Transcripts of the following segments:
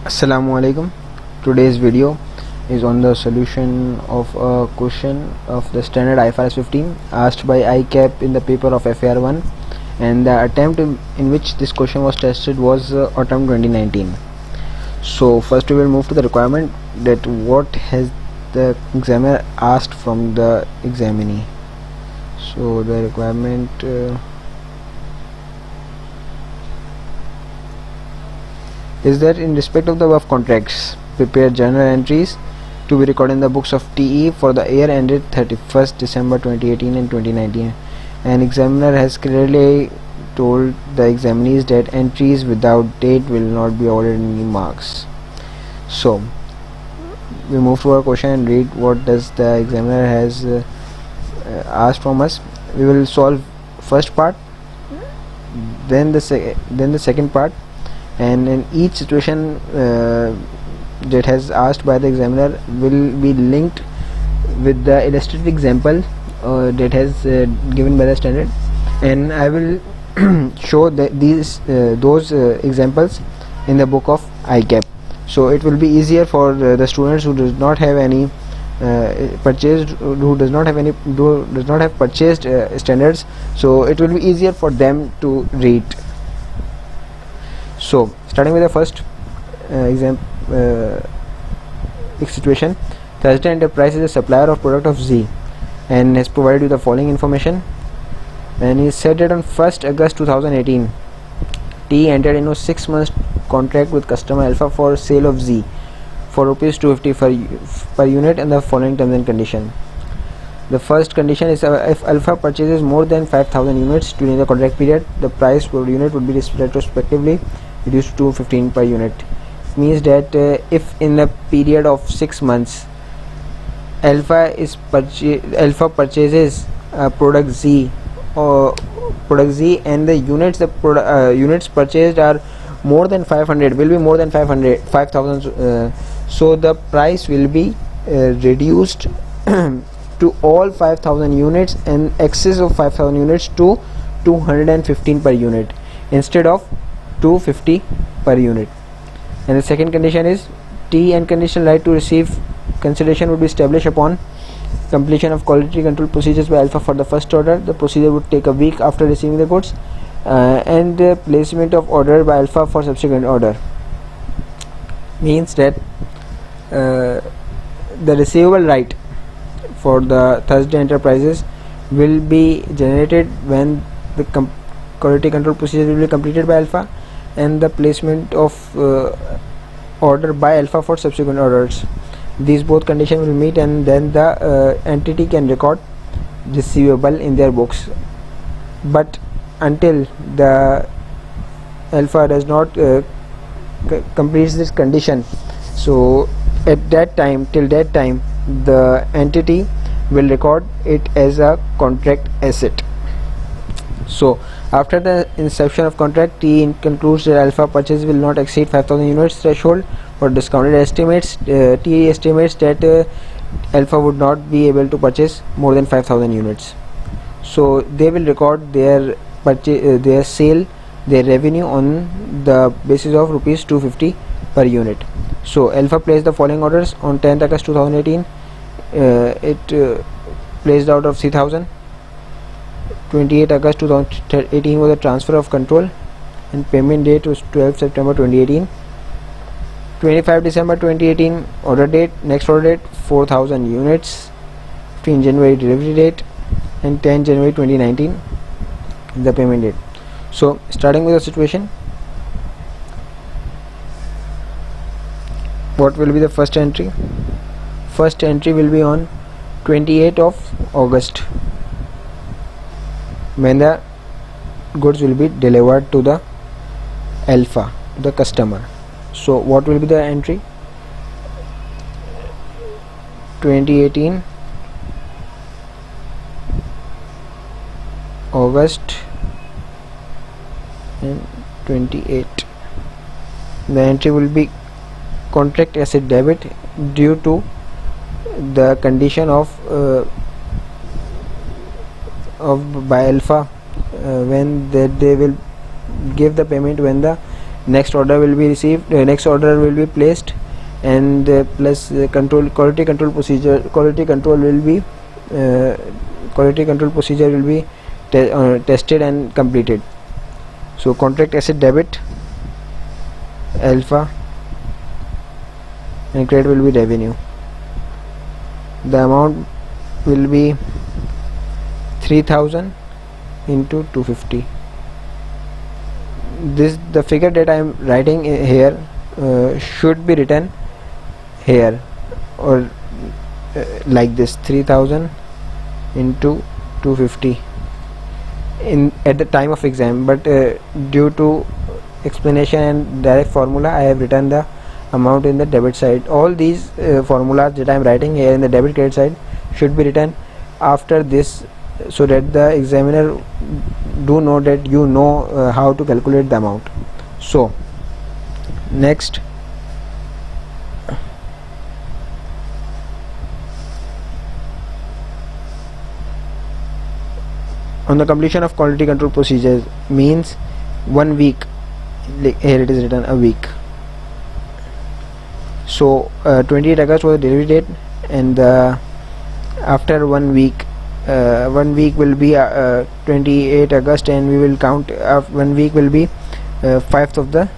Assalamu alaikum. Today's video is on the solution of a question of the standard IFRS 15 asked by ICAP in the paper of FAR1, and the attempt in which this question was tested was autumn 2019. So first we will move to the requirement, that what has the examiner asked from the examinee. So the requirement is that in respect of the above contracts, prepare journal entries to be recorded in the books of TE for the year ended 31st December 2018 and 2019. An examiner has clearly told the examinees that entries without date will not be awarded any marks. So we move to our question and read what does the examiner has asked from us. We will solve first part, then the second part, and in each situation that has asked by the examiner will be linked with the illustrative example that has given by the standard, and I will show those examples in the book of ICAP. So it will be easier for the students who does not have any who does not have purchased standards, so it will be easier for them to read. So starting with the first situation, Thursday Enterprise is a supplier of product of Z and has provided you the following information. And he said that on 1st August 2018, T entered into 6 months contract with customer Alpha for sale of Z for rupees 250 per unit, and the following terms and condition. The first condition is if Alpha purchases more than 5,000 units during the contract period, the price per unit would be retrospectively reduced to 215 per unit. It means that if in the period of 6 months Alpha purchases product Z and the units purchased are more than 500, will be more than 5,000, so the price will be reduced to all 5,000 units and excess of 5,000 units to 215 per unit instead of 250 per unit. And the second condition is T and conditional right to receive consideration would be established upon completion of quality control procedures by Alpha for the first order. The procedure would take a week after receiving the goods, and the placement of order by Alpha for subsequent order. Means that the receivable right for the Thursday Enterprises will be generated when the quality control procedure will be completed by Alpha, and the placement of order by Alpha for subsequent orders. These both conditions will meet, and then the entity can record receivable in their books. But until the Alpha does not completes this condition, so at that time, till that time, the entity will record it as a contract asset. So after the inception of contract, T concludes that Alpha purchase will not exceed 5,000 units threshold. For discounted estimates, T estimates that Alpha would not be able to purchase more than 5,000 units. So they will record their purchase, their sale, their revenue on the basis of rupees 250 per unit. So Alpha placed the following orders on 10th August 2018. It placed out of 3,000. 28 August 2018 was the transfer of control, and payment date was 12 September 2018. 25 December 2018 order date, next order date 4,000 units. 15 January delivery date, and 10 January 2019 the payment date. So starting with the situation, what will be the first entry? First entry will be on 28th of August when the goods will be delivered to the Alpha, the customer. So what will be the entry? 2018 August and 28. The entry will be contract asset debit due to the condition of by Alpha when they will give the payment when the next order will be received, next order will be placed, and plus quality control procedure will be tested and completed. So contract asset debit alpha and credit will be revenue. The amount will be 3000 into 250. The figure that I am writing here should be written here, or like this, 3000 into 250 at the time of exam, but due to explanation and direct formula, I have written the amount in the debit side. All these formulas that I am writing here in the debit credit side should be written after this, so that the examiner do know that you know how to calculate the amount. So next, on the completion of quality control procedures means 1 week, here it is written a week. So 28 August was the delivery date, and after 1 week, 1 week will be 28 August, and we will count 1 week will be 5th of the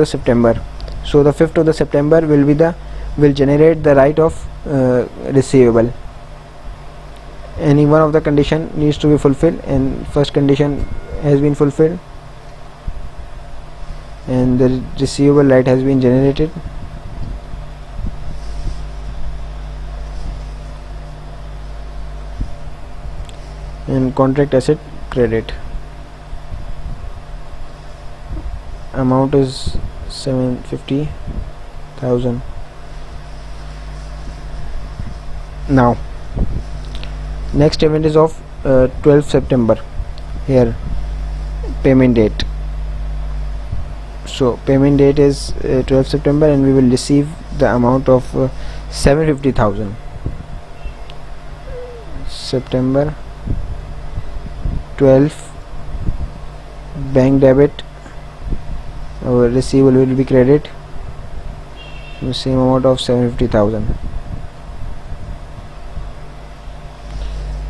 September. So the 5th of the September will generate the right of receivable. Any one of the condition needs to be fulfilled, and first condition has been fulfilled, and the receivable right has been generated. And contract asset credit amount is 750,000. Now next event is of 12th September. Here payment date. So payment date is 12th September, and we will receive the amount of 750,000. September 12, bank debit, our receivable will be credit, the same amount of 750,000.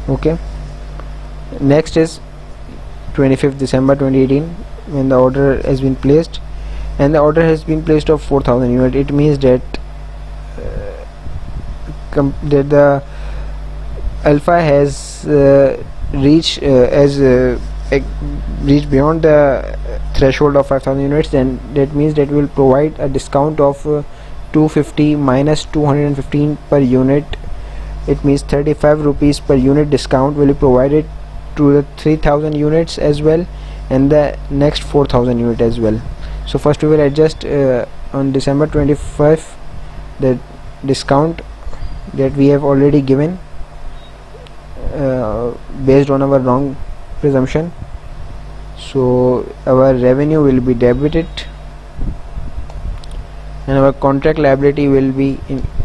Okay. Next is 25th December 2018, when the order has been placed, and the order has been placed of 4,000 unit. It means that that the alpha has reached beyond the threshold of 5,000 units. Then that means that we will provide a discount of 250 minus 215 per unit. It means 35 rupees per unit discount will be provided to the 3,000 units as well, and the next 4,000 unit as well. So first we will adjust on December 25th the discount that we have already given based on our wrong presumption. So our revenue will be debited, and our contract liability will be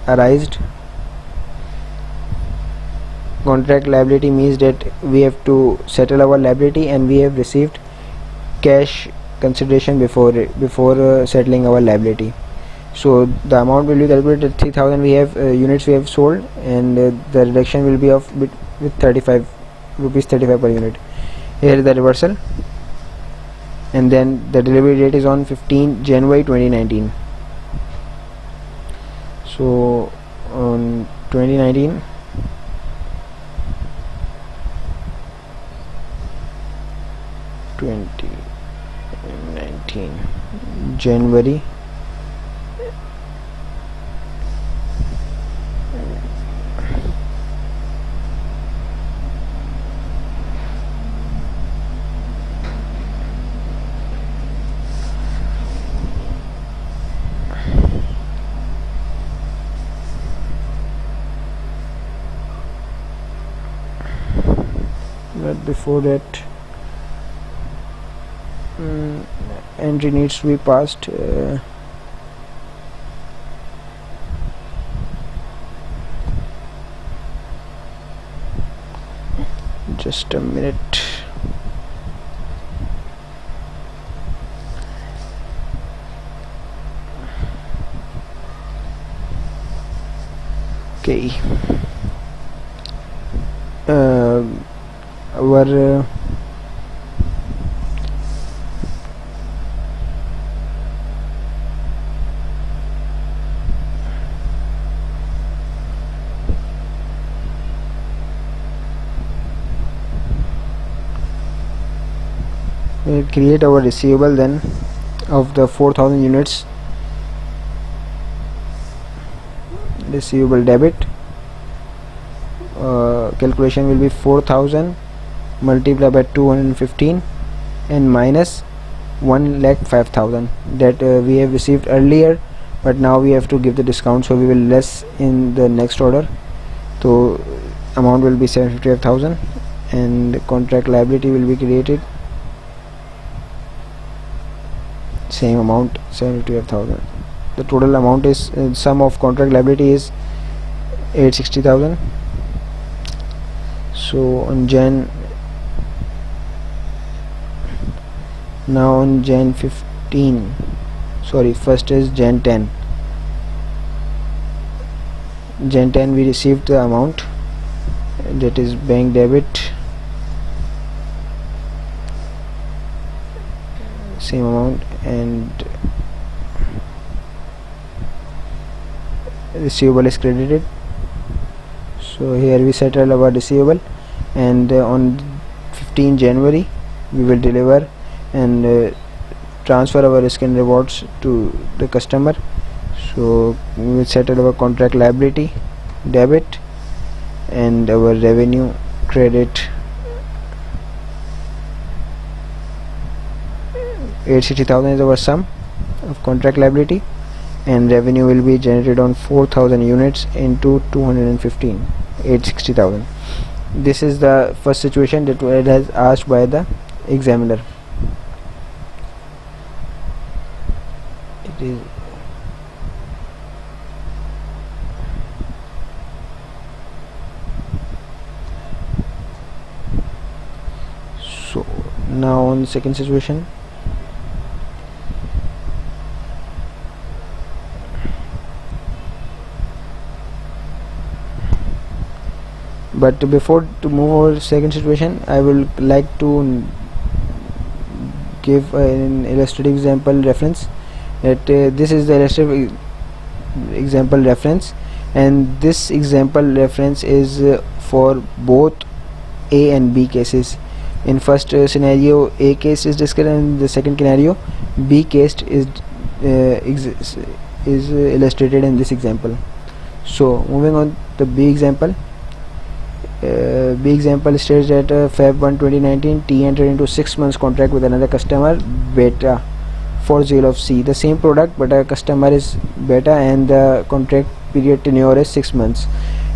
arised. Contract liability means that we have to settle our liability, and we have received cash consideration before settling our liability. So the amount will be calculated 3,000 we have units we have sold, and the reduction will be of with 35 rupees 35 per unit. Here is the reversal, and then the delivery date is on 15 January 2019. So on 2019 January but before that entry needs to be passed. Just a minute. Okay. Our we'll create our receivable then of the 4000 units. Receivable debit, calculation will be 4000 multiplied by 215 and minus 1,05,000 that we have received earlier, but now we have to give the discount, so we will less in the next order. So amount will be 755,000 and contract liability will be created, same amount 755,000. The total amount is sum of contract liability is 860,000. So on Jan 15, sorry, first is Jan 10. Jan 10 we received the amount, that is bank debit, same amount, and receivable is credited. So here we settle our receivable, and on 15 January we will deliver and transfer our risk and rewards to the customer. So we will settle our contract liability debit and our revenue credit. 860,000 is our sum of contract liability, and revenue will be generated on 4000 units into 215, 860,000. This is the first situation that it has asked by the examiner. It is so now on the second situation. But before to move over second situation, I will like to give an illustrative example reference. That this is the illustrative example reference, and this example reference is for both A and B cases. In first scenario, A case is discussed, and in the second scenario, B case is illustrated in this example. So moving on to B example. B example states that Feb 1 2019 T entered into 6 months contract with another customer Beta for sale of C, the same product, but a customer is Beta and the contract period tenure is 6 months.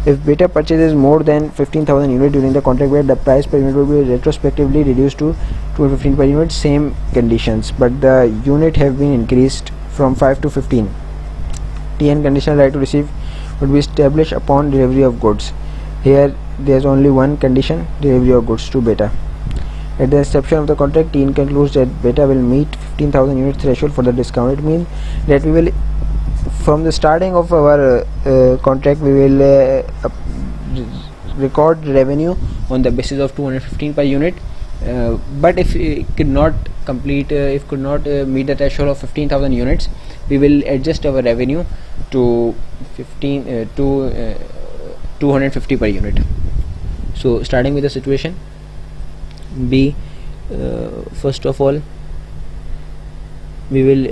If Beta purchases more than 15,000 units during the contract period, the price per unit will be retrospectively reduced to 215 per unit, same conditions, but the unit have been increased from 5 to 15. TN conditional right to receive would be established upon delivery of goods. Here there is only one condition, delivery of goods to Beta. At the inception of the contract, TN concludes that Beta will meet 15,000 units threshold for the discount. It means that we will, from the starting of our contract, we will record revenue on the basis of 215 per unit. But if it could not complete, if could not meet the threshold of 15,000 units, we will adjust our revenue to 250 per unit. So starting with the situation B, first of all we will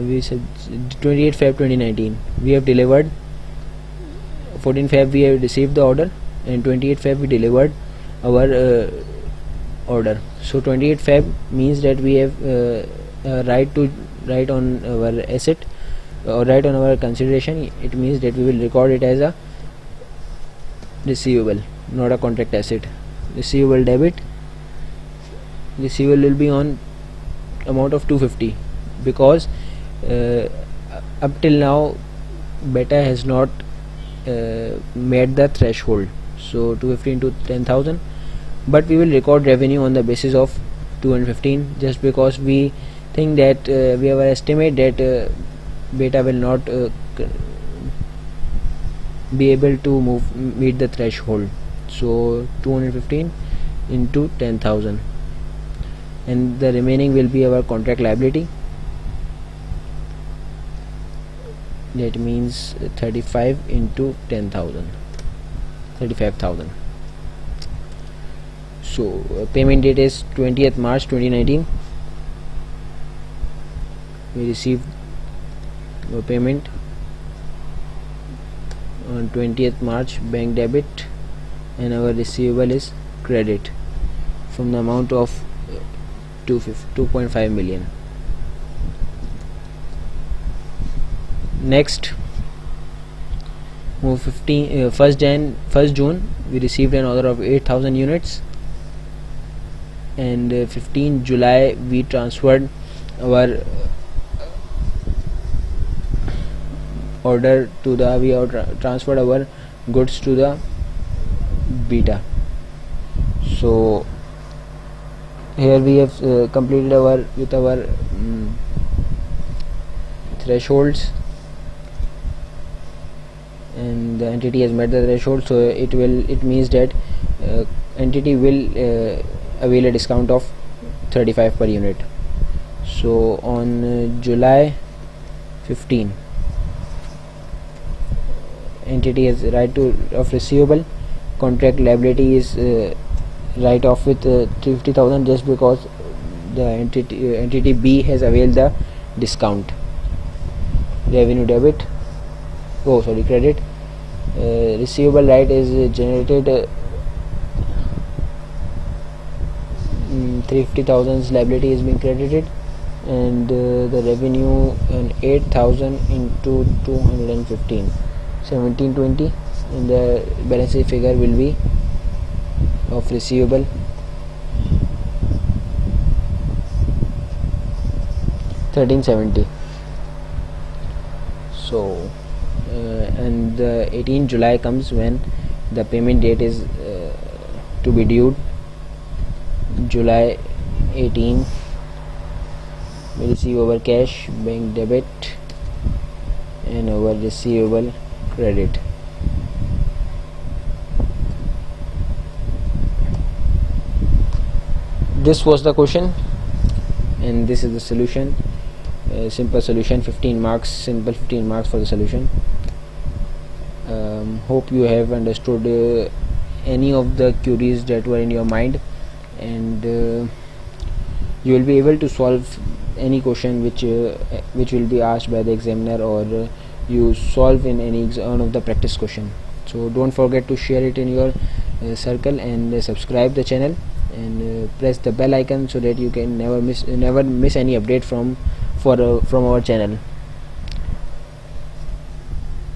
we said 28 Feb 2019 we have delivered, 14 Feb we have received the order, and 28 Feb we delivered our order. So 28 Feb means that we have right on our asset or right on our consideration. It means that we will record it as a receivable, not a contract asset. Receivable debit, receivable will be on amount of 250 because up till now Beta has not met the threshold, so 250 into 10,000, but we will record revenue on the basis of 215 just because we think that we have an estimate that beta will not be able to meet the threshold. So 215 into 10,000, and the remaining will be our contract liability. That means 35 into 10,000, 35,000. So payment date is 20th March 2019. We received our payment on 20th March, bank debit, and our receivable is credit from the amount of 2.5 million. Next, move 1st June we received an order of 8,000 units, and 15 July we transferred our order to the transferred our goods to the beta. So here we have completed our thresholds, and the entity has met the threshold, so it means that entity will avail a discount of 35 per unit. So on July 15, entity has right of receivable. Contract liability is write off with 350,000, just because the entity B has availed the discount. Revenue debit, credit. Receivable right is generated, 350,000 liability is being credited, and the revenue and 8,000 into 215, 1720, and the balance sheet figure will be of receivable 1370. So and the 18th July comes when the payment date is to be due. July 18, we receive our cash, bank debit, and our receivable credit. This was the question, and this is the solution. Simple solution, 15 marks, simple 15 marks for the solution. Hope you have understood any of the queries that were in your mind, and you will be able to solve any question which will be asked by the examiner, or you solve in any one of the practice question. So don't forget to share it in your circle, and subscribe the channel, and press the bell icon so that you can never miss any update from our channel.